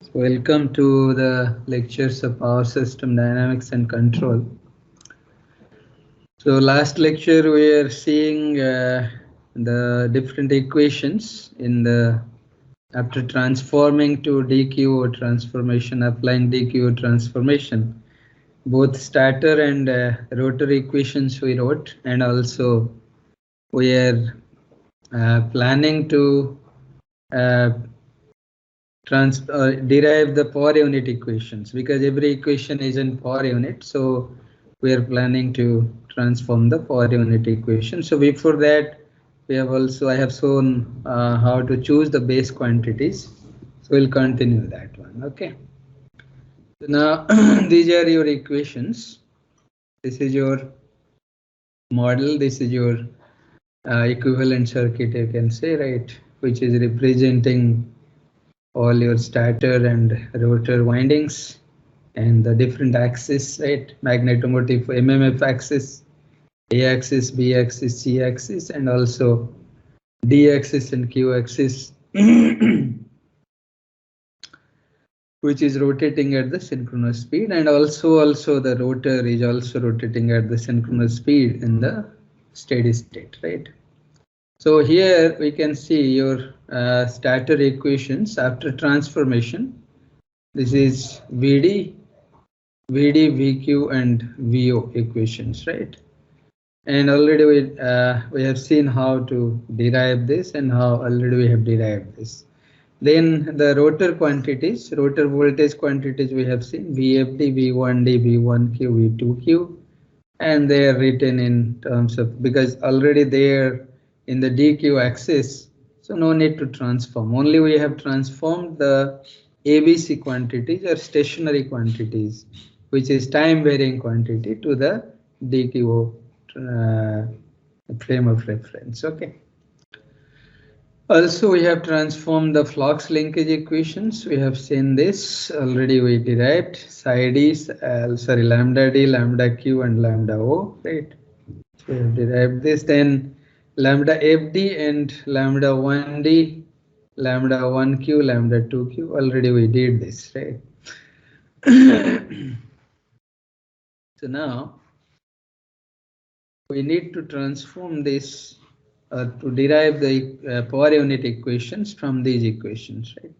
Welcome to the lectures of power system dynamics and control. So last lecture we are seeing the different equations in the after transforming to DQ transformation, applying DQ transformation. Both stator and rotor equations we wrote, and also we are planning to derive the power unit equations, because every equation is in power unit, so we are planning to transform the power unit equation. So before that, I have shown how to choose the base quantities, so we'll continue that one. Okay, so now these are your equations. This is your model, this is your equivalent circuit, you can say, right, which is representing all your stator and rotor windings and the different axes, right? Magnetomotive MMF axis, A axis, B axis, C axis, and also D axis and Q axis, which is rotating at the synchronous speed, and also the rotor is also rotating at the synchronous speed in the steady state, right? So here we can see your stator equations after transformation. This is VD, VQ, and VO equations, right? And already we have seen how to derive this and how already we have derived this. Then the rotor quantities, rotor voltage quantities we have seen VFD, V1D, V1Q, V2Q, and they are written in terms of, because already they are in the DQ axis, so no need to transform. Only we have transformed the ABC quantities or stationary quantities, which is time varying quantity, to the DQ frame of reference. Okay. Also, we have transformed the flux linkage equations. We have seen this already. We derived psi d, lambda d, lambda q, and lambda o. Right. So we have derived this. Then lambda fd and lambda 1d, lambda 1q, lambda 2q. Already we did this, right? So now we need to transform this to derive the power unit equations from these equations, right?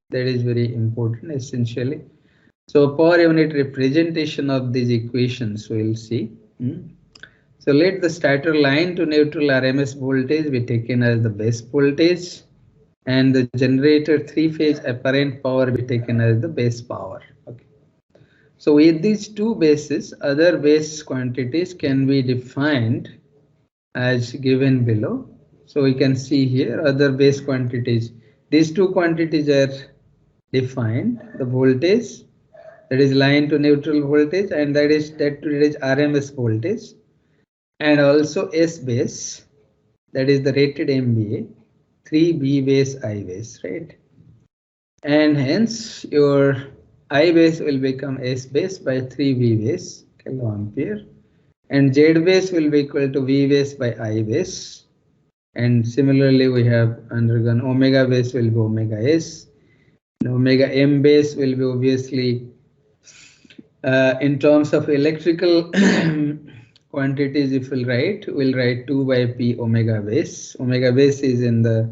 That is very important, essentially. So power unit representation of these equations we'll see. So let the stator line to neutral RMS voltage be taken as the base voltage, and the generator three-phase apparent power be taken as the base power. Okay. So with these two bases, other base quantities can be defined as given below. So we can see here other base quantities. These two quantities are defined: the voltage, that is line to neutral voltage, and that is RMS voltage, and also S base, that is the rated MVA, 3 B base, I base, right? And hence your I base will become S base by 3 V base kiloampere, and Z base will be equal to V base by I base. And similarly, we have undergone omega base will be omega S, and omega M base will be obviously in terms of electrical quantities. If we'll write 2 by P omega base. Omega base is in the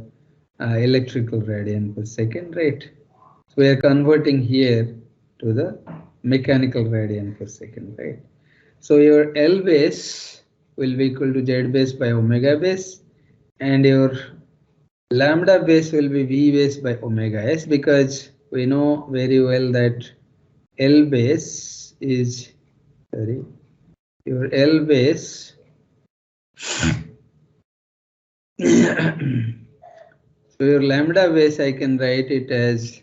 electrical radian per second, right? So we are converting here to the mechanical radian per second, right? So your L base will be equal to Z base by omega base, and your lambda base will be V base by omega S, because we know very well that L base is, your L base so your lambda base, I can write it as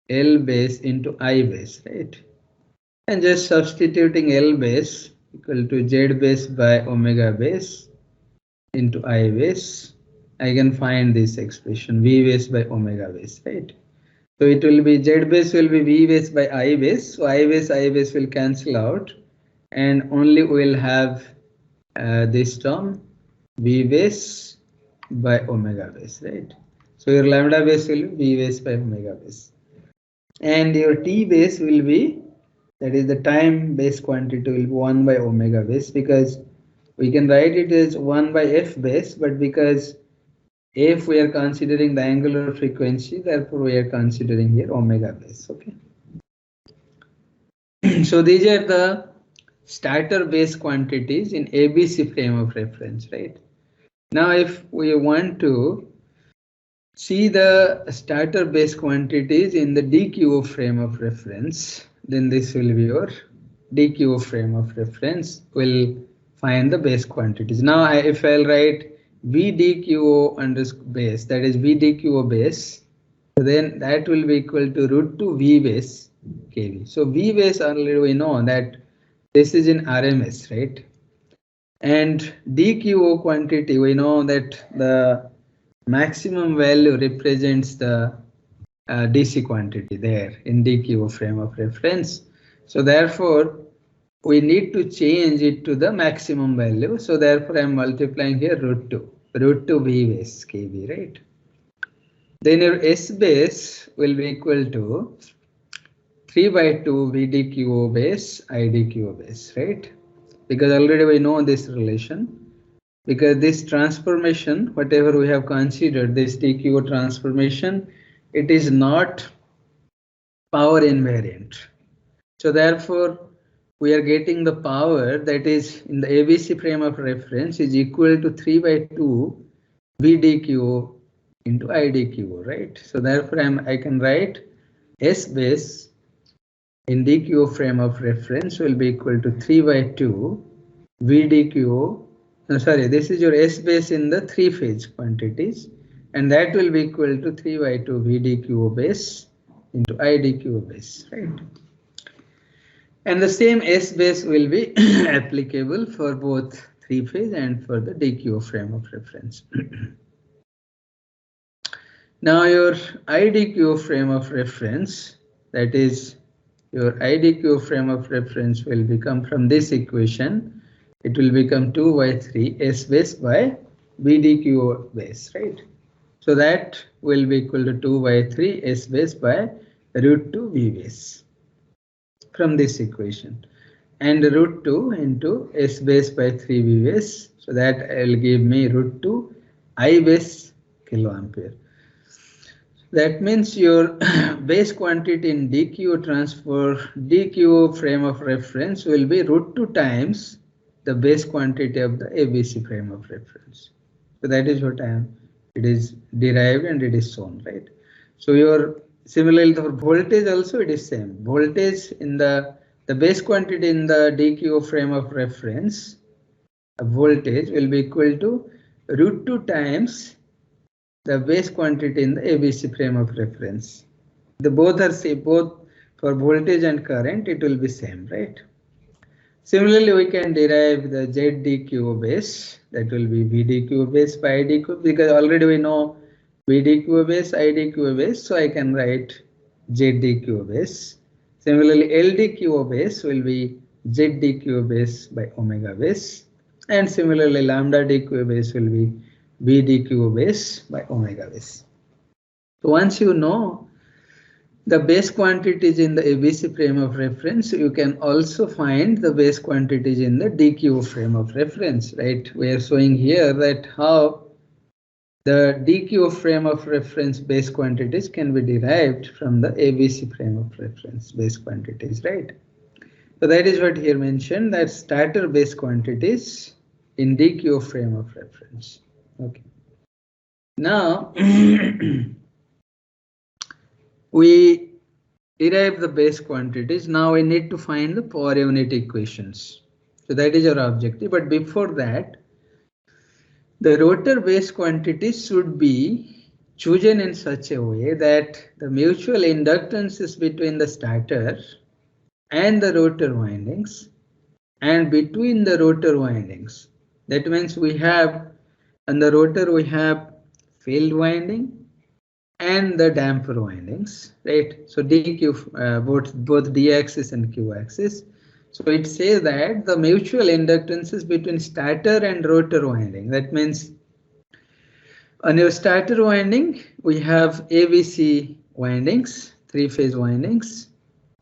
L base into I base, right? And just substituting L base equal to Z base by omega base into I base, I can find this expression V base by omega base, right? So it will be Z base will be V base by I base. So I base will cancel out, and only we'll have this term V base by omega base, right? So your lambda base will be V base by omega base. and your T base will be, that is the time base quantity, will be 1 by omega base, because we can write it as 1 by F base, but because F we are considering the angular frequency, therefore we are considering here omega base. Okay. So these are the starter base quantities in ABC frame of reference, right? Now if we want to see the starter base quantities in the DQO frame of reference, then this will be your DQO frame of reference, will find the base quantities. Now if I'll write VDQO underscore base, that is VDQO base, then that will be equal to root 2 V base kV. So V base, already we know that this is in RMS, right? And DQO quantity, we know that the maximum value represents the DC quantity there in DQO frame of reference. So therefore, we need to change it to the maximum value. So therefore, I am multiplying here root 2 V base kV, right? Then your S base will be equal to 3 by 2 VDQO base IDQO base, right? Because already we know this relation. Because this transformation, whatever we have considered, this DQO transformation, it is not power invariant. So therefore, we are getting the power that is in the ABC frame of reference is equal to 3 by 2 VDQO into IDQO, right? So therefore, I can write S base in DQO frame of reference will be equal to 3 by 2 VDQO. No, sorry, this is your S base in the 3-phase quantities, and that will be equal to 3 by 2 VDQO base into IDQO base, right? And the same S base will be applicable for both 3-phase and for the DQO frame of reference. Now your IDQO frame of reference, that is your IDQO frame of reference, will become from this equation, it will become 2 by 3 S base by VDQO base, right? So that will be equal to 2 by 3 S base by root 2 V base from this equation, and root 2 into S base by 3 V base. So that will give me root 2 I base kiloampere. That means your base quantity in DQO frame of reference will be root 2 times the base quantity of the ABC frame of reference. So that is what it is derived and it is shown, right? So your similarly for voltage also it is same. Voltage in the base quantity in the DQO frame of reference, voltage will be equal to root 2 times the base quantity in the ABC frame of reference. The both are same, both for voltage and current, it will be same, right? Similarly, we can derive the ZDQO base, that will be VDQO base by IDQO, because already we know VDQO base, IDQO base, so I can write ZDQO base. Similarly, LDQO base will be ZDQO base by omega base, and similarly lambda DQO base will be VDQO base by omega base. So once you know the base quantities in the ABC frame of reference, you can also find the base quantities in the DQO frame of reference, right? We are showing here that how the DQO frame of reference base quantities can be derived from the ABC frame of reference base quantities, right? So that is what here mentioned, that starter base quantities in DQO frame of reference. Okay. Now we derive the base quantities. Now we need to find the power unit equations. So that is our objective. But before that, the rotor base quantities should be chosen in such a way that the mutual inductances between the starter and the rotor windings and between the rotor windings. That means we have on the rotor we have field winding and the damper windings, right? So DQ, both D axis and Q axis. So it says that the mutual inductances between starter and rotor winding. That means on your starter winding we have ABC windings, 3-phase windings,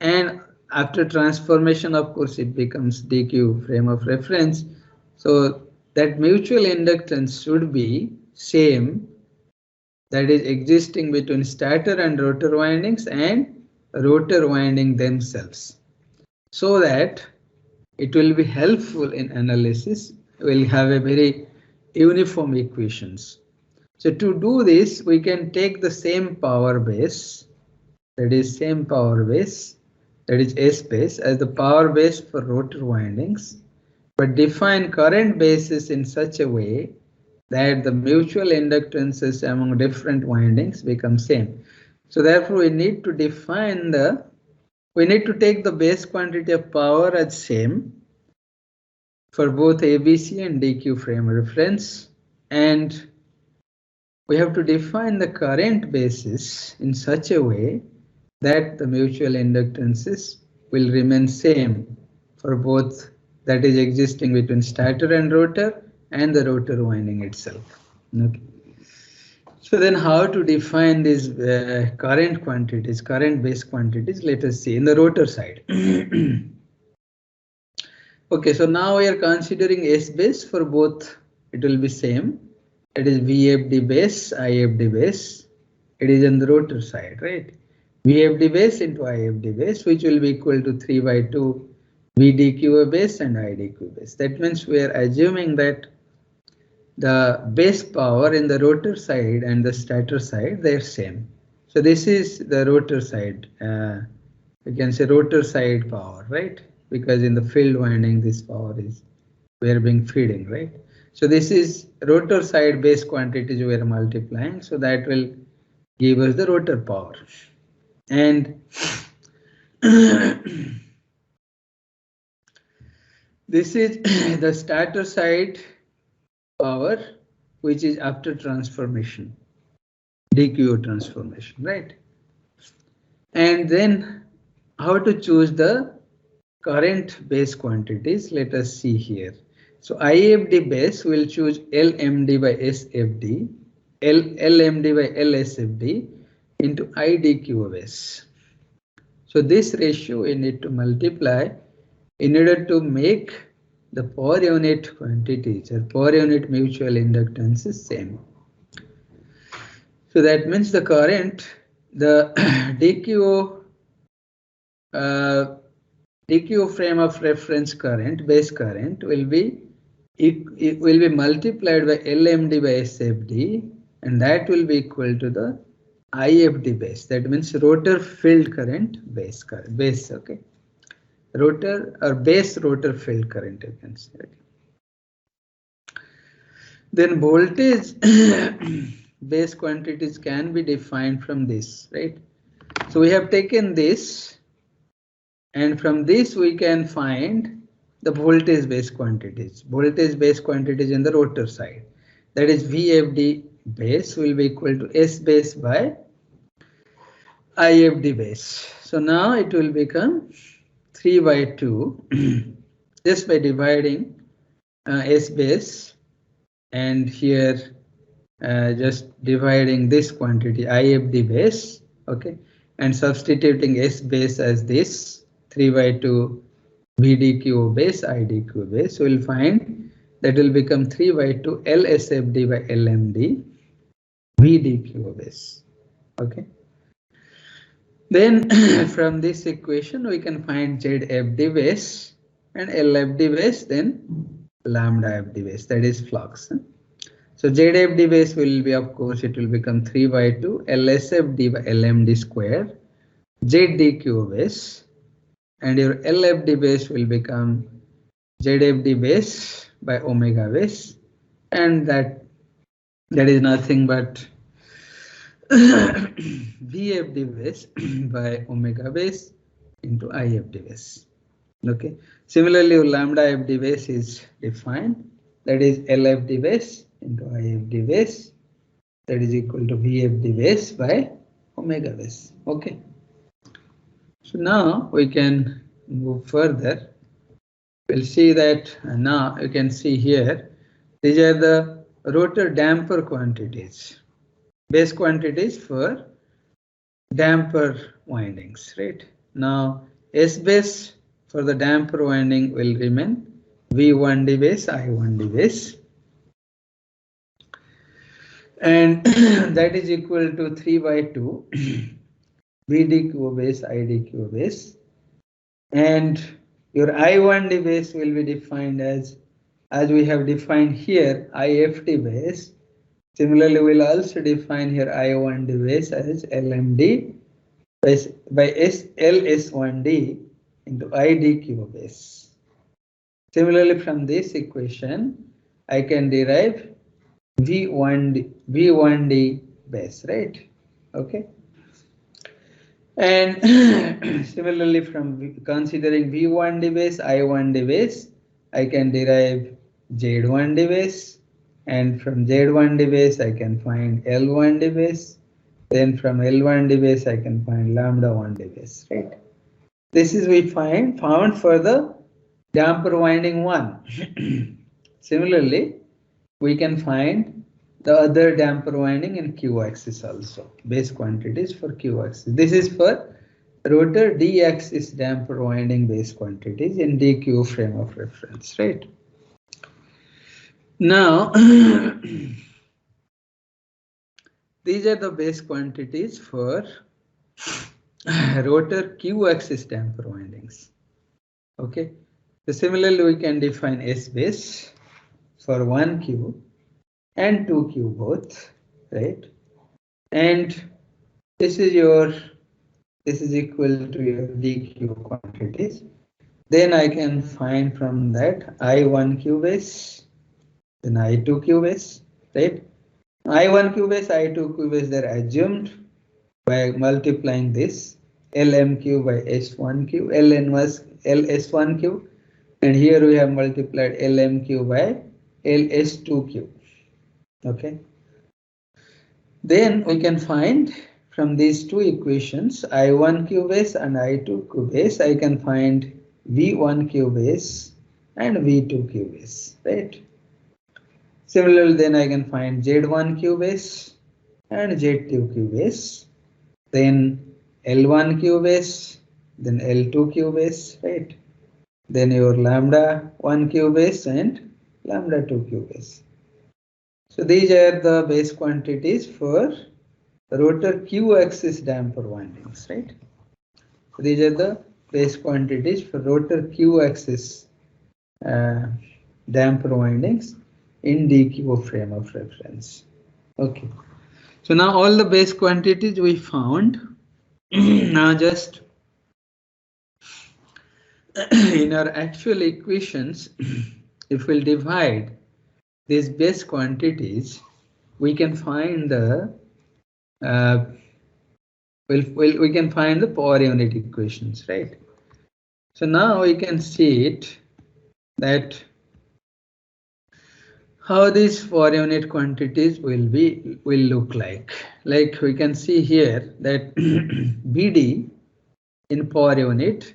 and after transformation, of course, it becomes DQ frame of reference. So that mutual inductance should be same, that is existing between stator and rotor windings and rotor winding themselves, so that it will be helpful in analysis. We'll have a very uniform equations. So to do this, we can take the same power base, that is same power base, that is S base, as the power base for rotor windings, but define current bases in such a way that the mutual inductances among different windings become same. So therefore we need to define we need to take the base quantity of power as same for both ABC and DQ frame reference, and we have to define the current basis in such a way that the mutual inductances will remain same for both, that is existing between stator and rotor and the rotor winding itself. Okay. So then how to define these current quantities, current base quantities? Let us see in the rotor side. Okay, so now we are considering S base for both. It will be same. It is VFD base, IFD base. It is on the rotor side, right? VFD base into IFD base, which will be equal to 3/2 VDQ base and IDQ base. That means we are assuming that the base power in the rotor side and the stator side, they are same. So this is the rotor side. You can say rotor side power, right? Because in the field winding, this power is we are being feeding, right? So this is rotor side base quantities we are multiplying, so that will give us the rotor power. And this is the stator side power, which is after transformation, DQ transformation, right? And then how to choose the current base quantities? Let us see here. So IFD base will choose LMD by SFD, LMD by LSFD into IDQ base. So this ratio we need to multiply in order to make the per unit quantities or per unit mutual inductance is same. So that means the current, the DQ frame of reference current, base current will be multiplied by LMD by SFD, and that will be equal to the IFD base. That means rotor field current base current base. Okay, rotor or base rotor field current, you can say. Okay. Then voltage base quantities can be defined from this, right? So we have taken this, and from this we can find the voltage base quantities. Voltage base quantities in the rotor side, that is VFD base will be equal to S base by IFD base. So now it will become 3/2 just by dividing S base, and here just dividing this quantity IFD base, okay, and substituting S base as this 3/2 VDQ base IDQ base. So we'll find that will become 3/2 LSFD by LMD VDQ base. Okay. Then from this equation we can find ZFD base and LFD base, then lambda FD base, that is flux. So ZFD base will be, of course, it will become 3/2 LSFD by LMD square ZDQ base, and your LFD base will become ZFD base by omega base, and that is nothing but VFD base by omega base into IFD base. Okay. Similarly, lambda FD base is defined, that is LFD base into IFD base, that is equal to VFD base by omega base. Okay. So now we can move further. We'll see that now you can see here, these are the rotor damper quantities, base quantities for damper windings, right? Now S base for the damper winding will remain V1D base, I1D base, and that is equal to 3 by 2 VDQ base, IDQ base, and your I1D base will be defined as we have defined here IFT base. Similarly, we'll also define here I1D base as LMD by LS1D into IDQ base. Similarly, from this equation, I can derive V1D base, right? Okay. And similarly, from considering V1D base, I1D base, I can derive Z1D base, and from Z1D base, I can find L1D base. Then from L1D base, I can find lambda 1D base, right? This is we found for the damper winding 1. Similarly, we can find the other damper winding in Q axis also, base quantities for Q axis. This is for rotor D axis damper winding base quantities in DQ frame of reference, right? Now, these are the base quantities for rotor Q axis damper windings. Okay, so similarly, we can define S base for 1Q and 2Q both, right? And this is equal to your DQ quantities. Then I can find from that I1Q base, then I2Q base, right? I1Q base, I2Q base, they're assumed by multiplying this LMQ by S1Q, Ln was LS1Q, and here we have multiplied LMQ by LS2Q. Okay. Then we can find from these two equations, I1Q base and I2Q base, I can find V1Q base and V2Q base, right? Similarly, then I can find Z1Q base and Z2Q base, then L1Q base, then L2Q base, right? Then your lambda 1Q base and lambda 2Q base. So these are the base quantities for rotor Q axis damper windings, right? So these are the base quantities for rotor Q axis damper windings in DQ frame of reference. Okay. So now all the base quantities we found. Now just in our actual equations, if we'll divide these base quantities, we can find the we can find the power unit equations, right? So now we can see it that how these power unit quantities will look like. Like we can see here that BD in power unit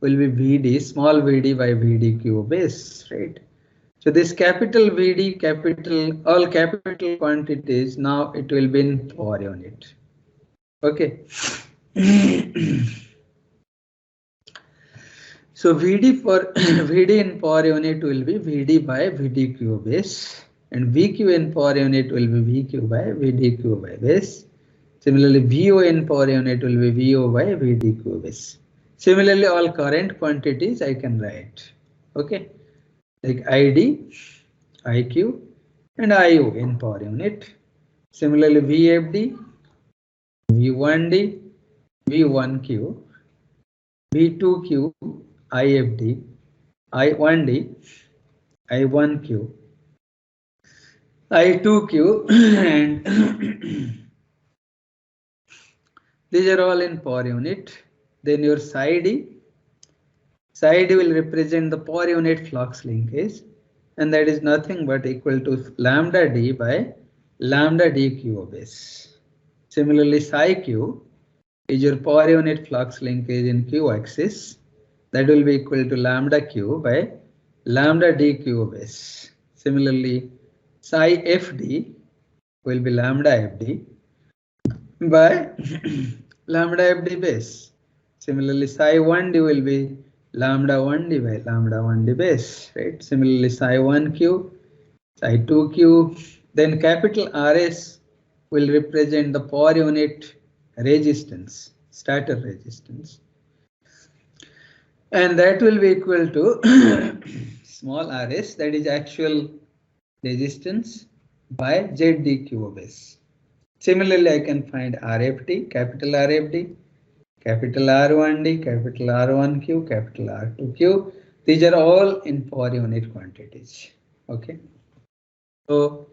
will be VD, small VD by VDQ base, right? So this capital VD, all capital quantities, now it will be in power unit. Okay. So VD for VD in power unit will be VD by VDQ base, and VQ in power unit will be VQ by VDQ by base. Similarly, VO in power unit will be VO by VDQ base. Similarly, all current quantities I can write. Okay, like ID, IQ, and IO in power unit. Similarly, VFD, V1D, V1Q, V2Q, IFD, I1D, I1Q, I2Q, and these are all in power unit. Then your psi D will represent the power unit flux linkage, and that is nothing but equal to lambda D by lambda DQ base. Similarly, psi Q is your power unit flux linkage in Q axis. That will be equal to lambda Q by lambda DQ base. Similarly, psi FD will be lambda FD by lambda FD base. Similarly, psi 1D will be lambda 1D by lambda 1D base, right? Similarly, psi 1Q, psi 2Q, then capital RS will represent the per unit resistance, starter resistance. And that will be equal to small rs, that is actual resistance, by ZDQ base. Similarly, I can find RFD, capital RFD, capital R1D, capital R1Q, capital R2Q. These are all in per unit quantities. Okay. So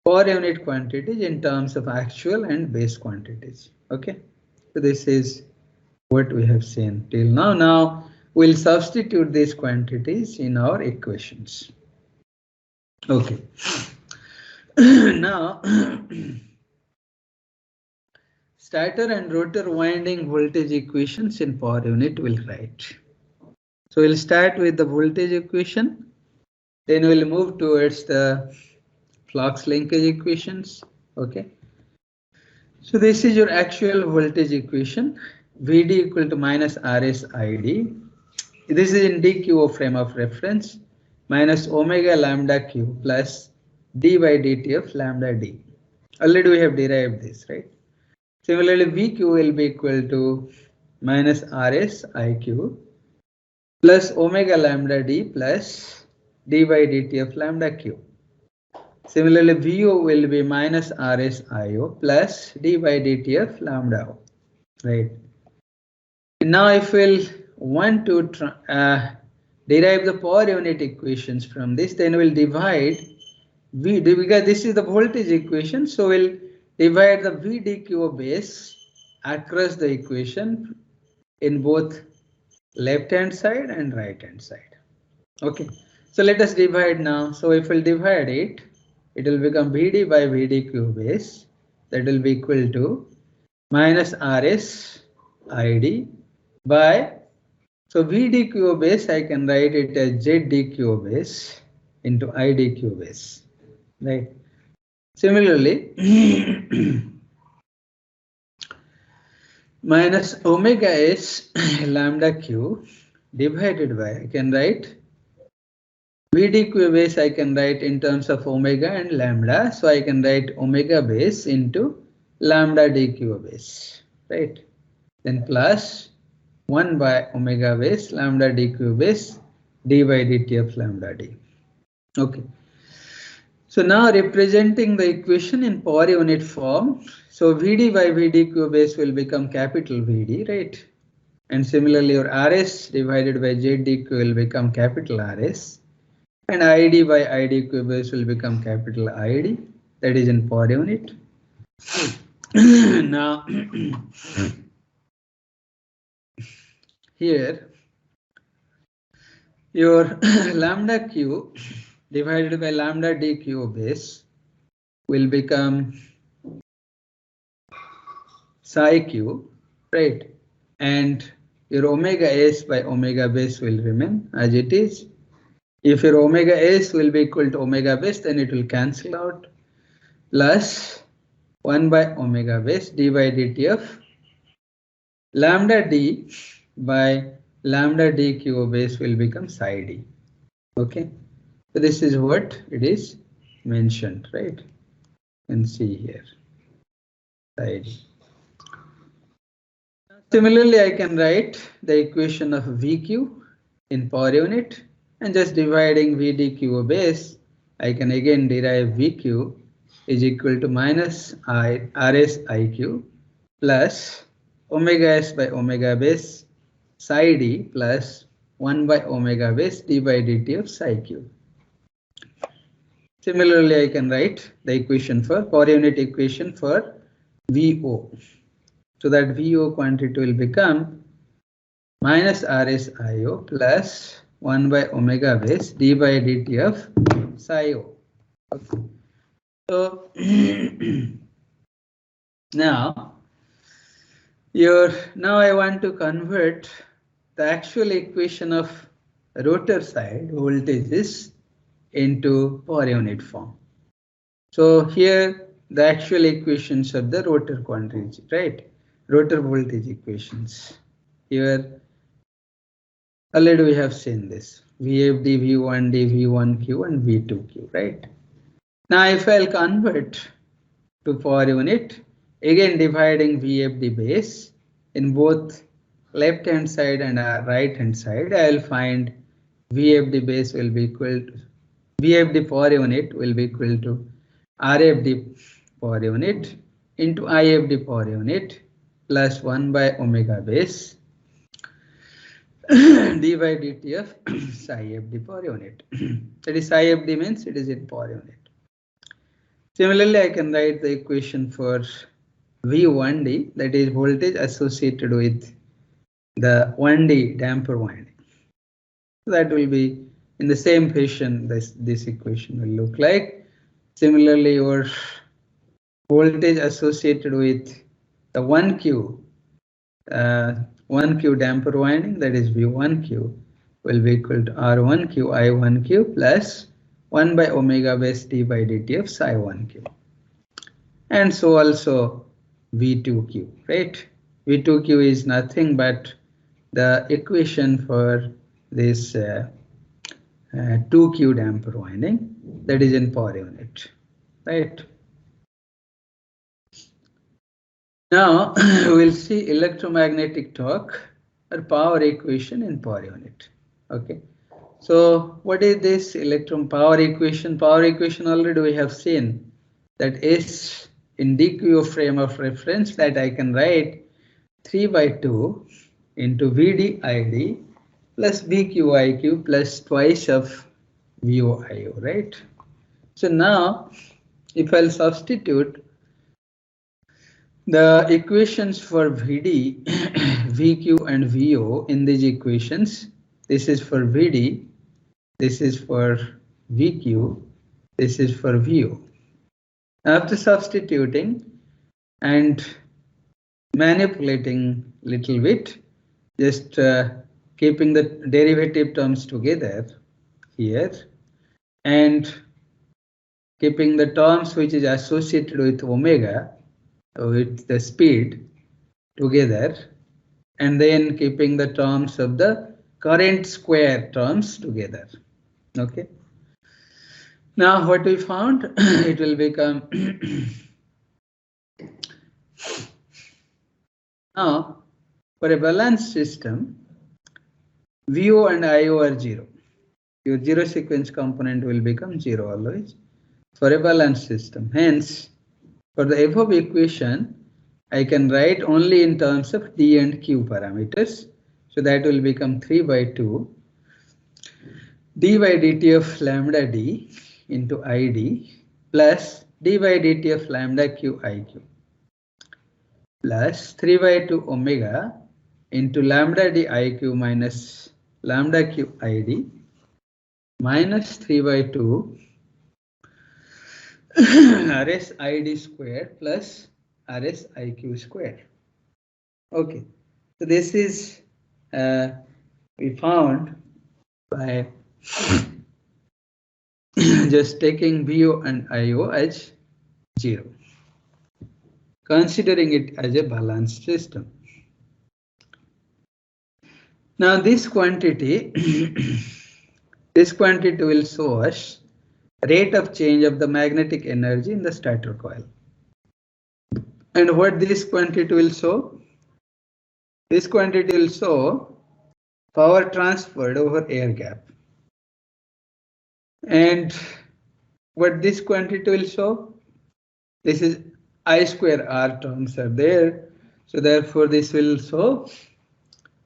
per unit quantities in terms of actual and base quantities. Okay. So this is what we have seen till now. Now we'll substitute these quantities in our equations. Okay. Now stator and rotor winding voltage equations in per unit will write. So we'll start with the voltage equation, then we'll move towards the flux linkage equations. Okay. So this is your actual voltage equation. Vd equal to minus Rs Id. This is in dq frame of reference, minus omega lambda q plus d by dt of lambda d. Already we have derived this, right? Similarly, vq will be equal to minus Rs Iq plus omega lambda d plus d by dt of lambda q. Similarly, Vo will be minus Rs Io plus d by dt of lambda o, right? Now, if we'll want to derive the per unit equations from this, then we'll divide V, because this is the voltage equation, so we'll divide the V dq base across the equation in both left hand side and right hand side. Okay, so let us divide now. So if we'll divide it, it will become Vd by Vdq base, that will be equal to minus Rs Id by, so Vdq base I can write it as Zdq base into Idq base, right? Similarly, minus omega s lambda q divided by, I can write Vdq base, I can write in terms of omega and lambda, so I can write omega base into lambda dq base, right? Then plus 1 by omega base lambda dq base d by dt of lambda d. Okay. So now representing the equation in per unit form, so Vd by Vdq base will become capital Vd, right? And similarly, your Rs divided by Zdq will become capital Rs. And Id by Idq base will become capital Id, that is in per unit. Now, here, your lambda q divided by lambda dq base will become psi q, right? And your omega s by omega base will remain as it is. If your omega s will be equal to omega base, then it will cancel out, plus 1 by omega base d by dt of lambda d by lambda dq base will become psi d. Okay, so this is what it is mentioned, right? You can see here, psi d. Similarly, I can write the equation of Vq in per unit, and just dividing Vdq base, I can again derive Vq is equal to minus Rs Iq plus omega s by omega base psi d plus 1 by omega base d by dt of psi q. Similarly, I can write the equation for per unit equation for Vo. So that Vo quantity will become minus Rs Io plus 1 by omega base d by dt of psi o. Okay. So now I want to convert the actual equation of rotor side voltages into per unit form. So here the actual equations of the rotor quantities, right? rotor voltage equations. Here already we have seen this VFD, V1D, V1Q and V2Q, right? Now if I'll convert to power unit, again dividing VFD base in both left hand side and right hand side, I will find VFD base will be equal to VFD power unit will be equal to RFD power unit into IFD power unit plus 1 by omega base d by dt of psi FD power unit. That is psi FD means it is in power unit. Similarly, I can write the equation for V1D, that is voltage associated with the 1D damper winding. So that will be in the same fashion this equation will look like. Similarly, your voltage associated with the 1Q damper winding, that is V1Q, will be equal to R1Q I1Q plus 1 by omega base d by dt of psi 1Q. And so also V2Q, right? V2Q is nothing but the equation for this 2Q damper winding, that is in power unit, right? Now we'll see electromagnetic torque or power equation in power unit. Okay. So what is this power equation? Power equation already we have seen that S in dq frame of reference, that I can write 3 by 2 into VDID plus BQIQ plus twice of VOIO, right? So now if I'll substitute the equations for VD, VQ and VO in these equations, this is for VD, this is for VQ, this is for VO. After substituting and manipulating little bit, just keeping the derivative terms together here and keeping the terms which is associated with omega, with the speed together, and then keeping the terms of the current square terms together. Okay. Now what we found, it will become now for a balanced system, VO and IO are 0. Your zero sequence component will become 0 always for a balanced system. Hence, for the above equation, I can write only in terms of D and Q parameters. So that will become 3 by 2 d by dt of lambda d into id plus d by dt of lambda q iq plus 3 by 2 omega into lambda d iq minus lambda q id minus 3 by 2 rs id square plus rs iq square. Okay, so this is we found by just taking VO and IO as 0, considering it as a balanced system. Now this quantity, this quantity will show us rate of change of the magnetic energy in the stator coil. And what this quantity will show? This quantity will show power transferred over air gap. And what this quantity will show? This is I square R terms are there. So therefore this will show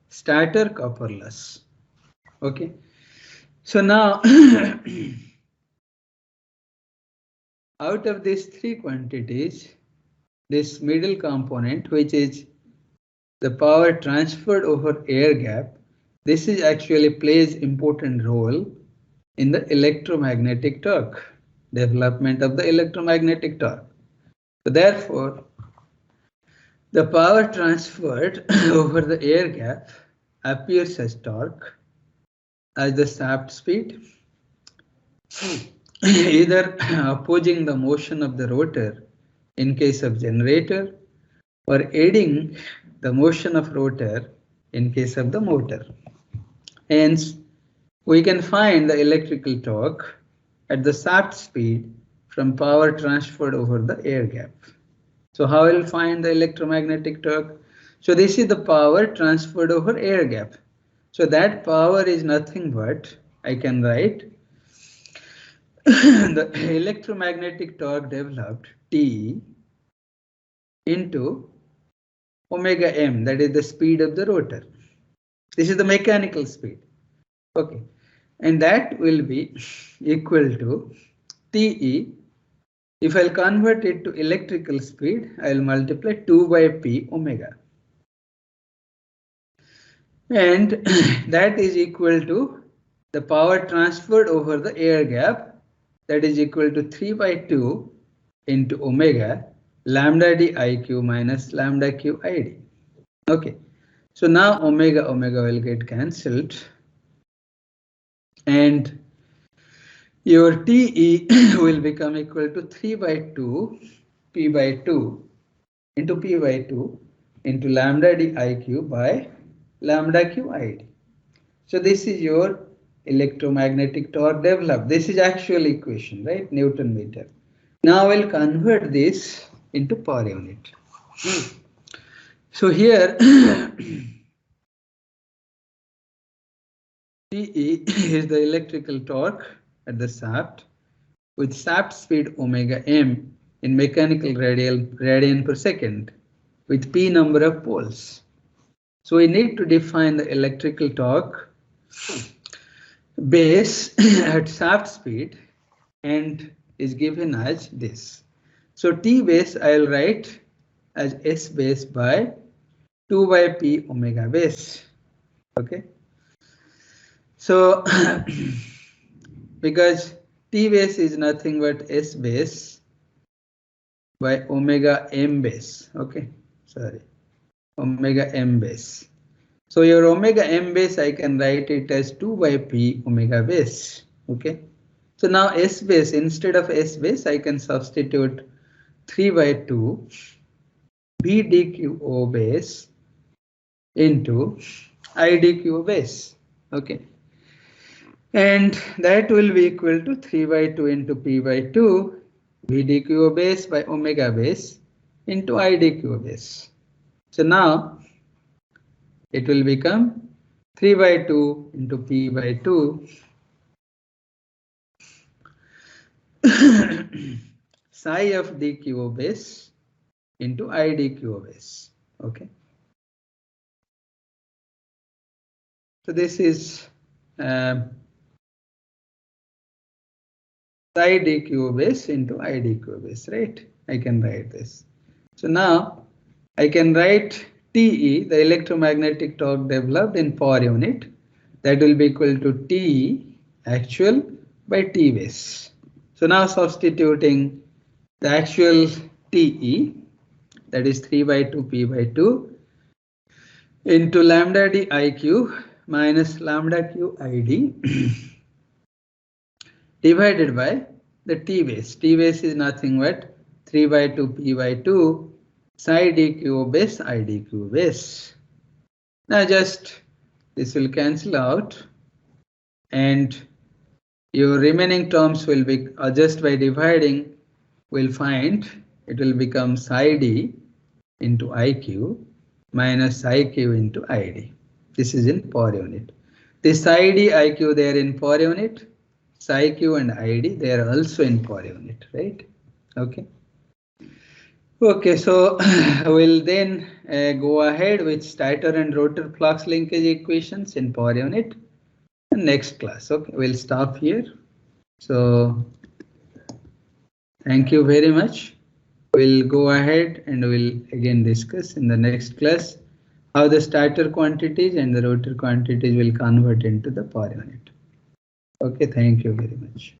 stator copper loss. Okay. So now out of these three quantities, this middle component, which is the power transferred over air gap, this is actually plays important role in the electromagnetic torque, development of the electromagnetic torque. So therefore, the power transferred over the air gap appears as torque, as the shaft speed, either opposing the motion of the rotor in case of generator, or aiding the motion of rotor in case of the motor. Hence, we can find the electrical torque at the shaft speed from power transferred over the air gap. So how will find the electromagnetic torque? So this is the power transferred over air gap. So that power is nothing but, I can write the electromagnetic torque developed T into omega m, that is the speed of the rotor. This is the mechanical speed. Okay, and that will be equal to Te. If I'll convert it to electrical speed, I'll multiply 2 by P omega. And that is equal to the power transferred over the air gap, that is equal to 3 by 2 into omega lambda diq minus lambda qid. Okay, so now omega will get cancelled, and your Te will become equal to 3 by 2 P by 2 into P by 2 into lambda diq by lambda qid. So this is your electromagnetic torque developed. This is actual equation, right? Newton meter. Now we'll convert this into per unit. So here Te is the electrical torque at the shaft with shaft speed omega m in mechanical radian per second with P number of poles. So we need to define the electrical torque base at shaft speed, and is given as this. So T base I'll write as S base by 2 by P omega base. Okay. So because T base is nothing but S base by omega m base. Okay, sorry, omega m base. So your omega m base, I can write it as 2 by P omega base. Okay. So now S base, instead of S base, I can substitute 3 by 2 B dq base into I dq base. Okay. And that will be equal to 3 by 2 into P by 2 B dq base by omega base into I dq base. So now it will become 3 by 2 into P by 2 psi of dq base into I dq base. Okay. So this is psi dq base into I dq base, right? I can write this. So now I can write Te, the electromagnetic torque developed in per unit, that will be equal to Te actual by T base. So now substituting the actual Te, that is 3 by 2 P by 2 into lambda diq minus lambda qid divided by the T base. T base is nothing but 3 by 2 P by 2 psi dq base I dq base. Now just this will cancel out, and your remaining terms will be just by dividing, we'll find it will become psi d into iq minus psi q into id. This is in per unit. This psi d iq, they are in per unit. Psi q and id, they are also in per unit, right? Okay. Okay, so we'll then go ahead with stator and rotor flux linkage equations in per unit in next class. Okay, we'll stop here. So thank you very much. We'll go ahead and we'll again discuss in the next class how the stator quantities and the rotor quantities will convert into the per unit. Okay, thank you very much.